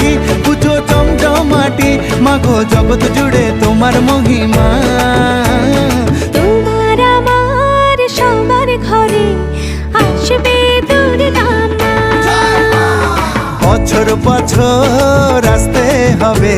মাটি, পুজো জমজমাটি, মাগো জগৎ জুড়ে তোমার মহিমা। তোমার আমার সবার ঘরে আসবে দুর্গা মা। বছর বছর আসতে হবে